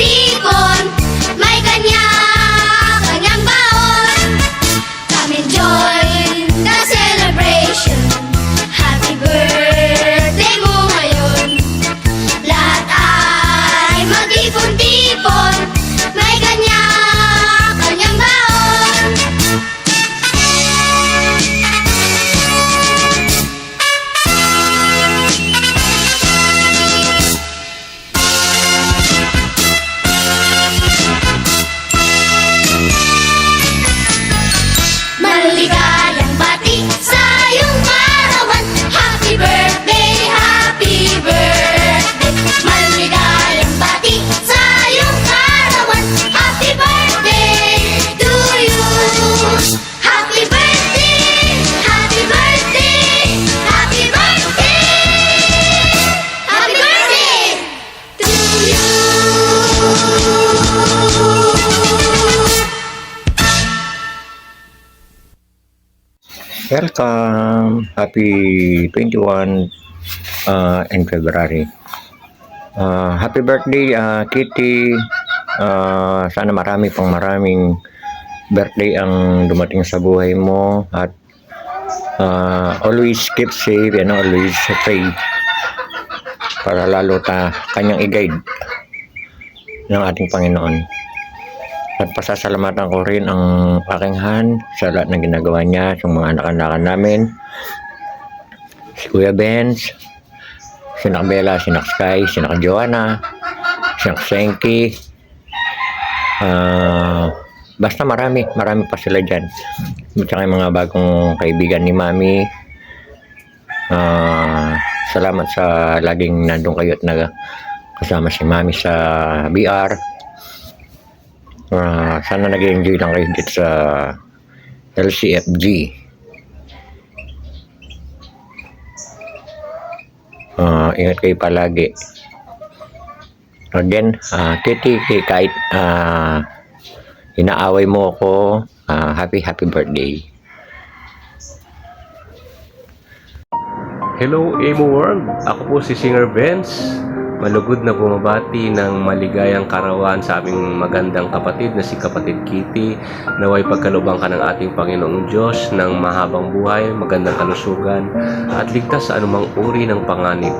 tipon, may kanya-kanyang baon. Come and join the celebration. Happy birthday mo ngayon. Lahat ay magtipon-tipon, may kanya-kanyang baon. Maligayang bati sa iyong kaarawan. Happy birthday, happy birthday. Maligayang bati sa iyong kaarawan. Happy birthday to you. Happy birthday, happy birthday, happy birthday. Happy birthday to you. Welcome! Happy 21 in February. Happy birthday, Kitty. Sana maraming birthday ang dumating sa buhay mo at always keep safe and always pray para lalo kanyang i-guide ng ating Panginoon. At pasasalamatan ko rin ang aking Han sa lahat ng ginagawa niya sa mga anak-anakan namin. Si Kuya Benz, si Nak Bella, si Nak Sky, si Nak Joanna, si Nak Senki. Basta marami pa sila dyan. At saka yung mga bagong kaibigan ni Mami. Salamat sa laging nandun kayo at kasama si Mami sa BR. Sana nag-enjoy lang kayo dito sa LCFG. Ingat kayo palagi. Again, Titi, kahit inaaway mo ako, happy birthday. Hello Emo World! Ako po si Singer Benz. Malugod na bumabati ng maligayang karawan sa aming magandang kapatid na si Kapatid Kitty. Naway pagkalubang ka ng ating Panginoong Diyos ng mahabang buhay, magandang kalusugan at ligtas sa anumang uri ng panganib.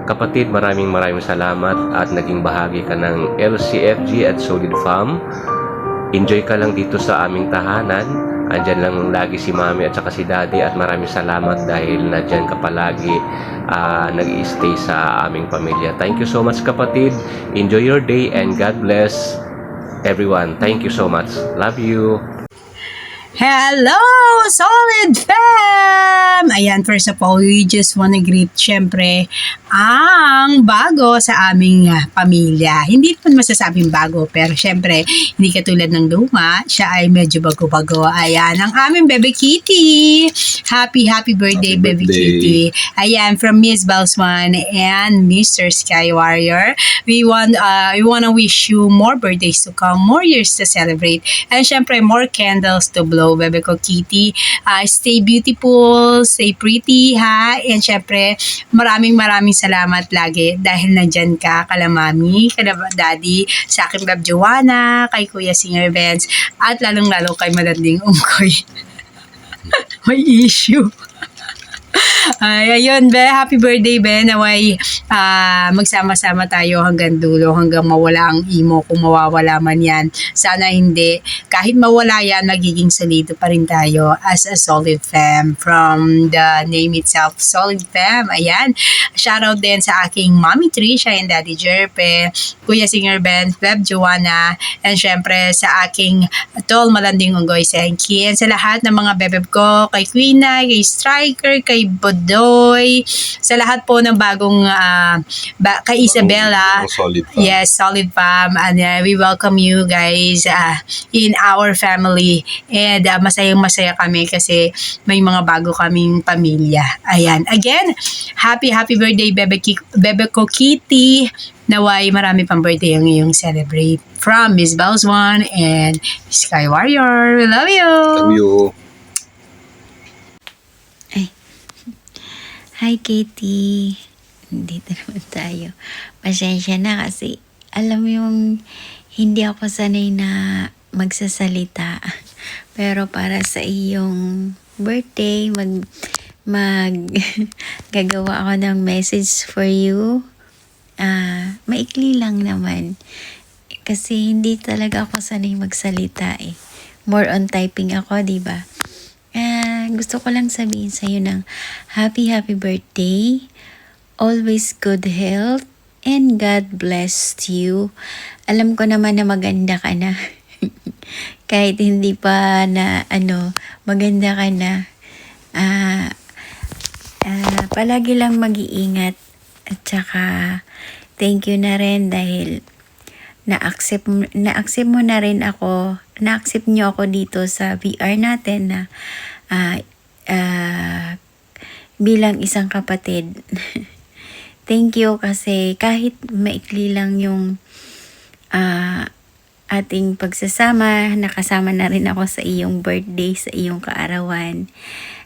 Kapatid, maraming salamat at naging bahagi ka ng LCFG at Solid Fam. Enjoy ka lang dito sa aming tahanan. Andyan lang lagi si Mami at saka si Daddy at maraming salamat dahil nadyan ka palagi nag-i-stay sa aming pamilya. Thank you so much kapatid. Enjoy your day and God bless everyone. Thank you so much. Love you. Hello, Solid Fam! Ayan, first of all, we just wanna greet, syempre, ang bago sa aming pamilya. Hindi naman masasabing bago, pero syempre, hindi katulad ng luma, siya ay medyo bago-bago. Ayan, ang aming Bebe Kitty. Happy birthday, Bebe Kitty. Ayan, from Miss Balswan and Mr. Sky Warrior. We wanna wish you more birthdays to come, more years to celebrate, and syempre, more candles to blow, Bebe ko Kitty. Stay beautiful, stay pretty, ha? And syempre, maraming salamat lagi dahil nandyan ka, kala Mami, kala Daddy, sa akin Beb Joanna, kay Kuya Singer Benz, at lalong-lalo kay Malanding Ungkoy. May issue. Ay, ayun, Be. Happy birthday, Be. Naway, magsama-sama tayo hanggang dulo, hanggang mawala ang imo, kung mawawala man yan. Sana hindi. Kahit mawala yan, magiging solido pa rin tayo as a Solid Fam. From the name itself, Solid Fam. Ayan. Shoutout din sa aking Mommy Trisha and Daddy Jerpe, Kuya Singer Ben, Beb Joanna, and syempre sa aking Tol Malanding Unggoy Senki, and sa lahat ng mga bebeb ko, kay Queena, kay Striker, kay Bodoy, sa lahat po ng bagong kay Isabella. Solid Fam. Yes, Solid Fam. And we welcome you guys in our family. And masayang-masaya kami kasi may mga bago kaming pamilya. Ayan. Again, happy birthday, Bebe ko Kitty. Naway marami pang birthday ang iyong celebrate. From Miss Bells One and Sky Warrior. We love you! Love you. Hi, Katie. Dito naman tayo. Pasensya na kasi alam mo yung hindi ako sanay na magsasalita. Pero para sa iyong birthday, mag gagawa ako ng message for you. Maikli lang naman. Kasi hindi talaga ako sanay magsalita eh. More on typing ako, di ba? Gusto ko lang sabihin sa'yo ng happy birthday. Always good health. And God bless you. Alam ko naman na maganda ka na. Kahit hindi pa na maganda ka na. Palagi lang mag-iingat. At saka, thank you na rin dahil na-accept mo na rin ako. Na-accept nyo ako dito sa VR natin na bilang isang kapatid. Thank you kasi kahit maikli lang yung ating pagsasama, nakasama na rin ako sa iyong birthday, sa iyong kaarawan.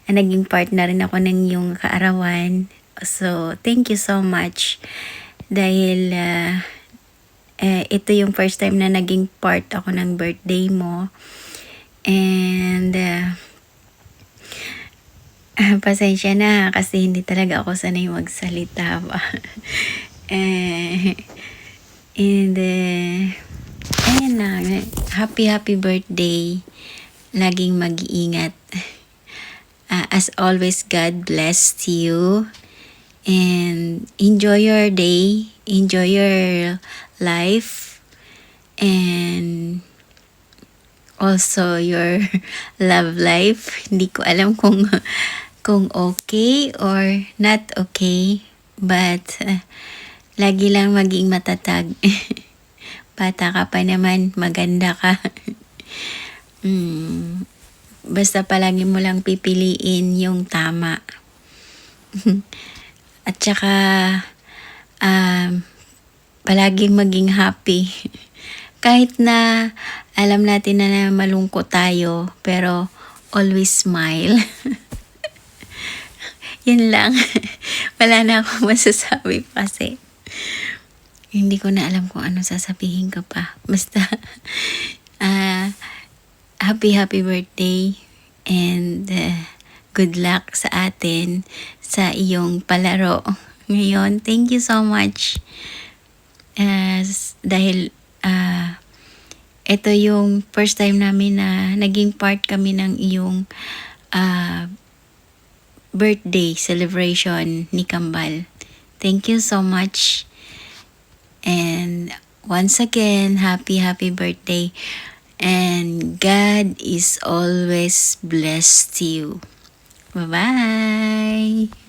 Naging part na rin ako ng iyong kaarawan. So, thank you so much. Dahil ito yung first time na naging part ako ng birthday mo. And pasensya na kasi hindi talaga ako sanay magsalita ba. And ayan na, happy birthday. Laging mag-iingat. As always, God bless you. And enjoy your day. Enjoy your life. And also your love life. Hindi ko alam kung okay or not okay. But lagi lang maging matatag. Bata ka pa naman, maganda ka. Basta palagi mo lang pipiliin yung tama. At saka palaging maging happy. Kahit na alam natin na malungkot tayo, pero always smile. Yun lang. Wala na akong masasabi kasi hindi ko na alam kung ano sasabihin ko pa. Basta happy birthday and good luck sa atin sa iyong palaro ngayon. Thank you so much. Dahil ito yung first time namin na naging part kami ng iyong birthday celebration ni Kambal. Thank you so much. And once again, happy birthday. And God is always blessed you. Bye-bye.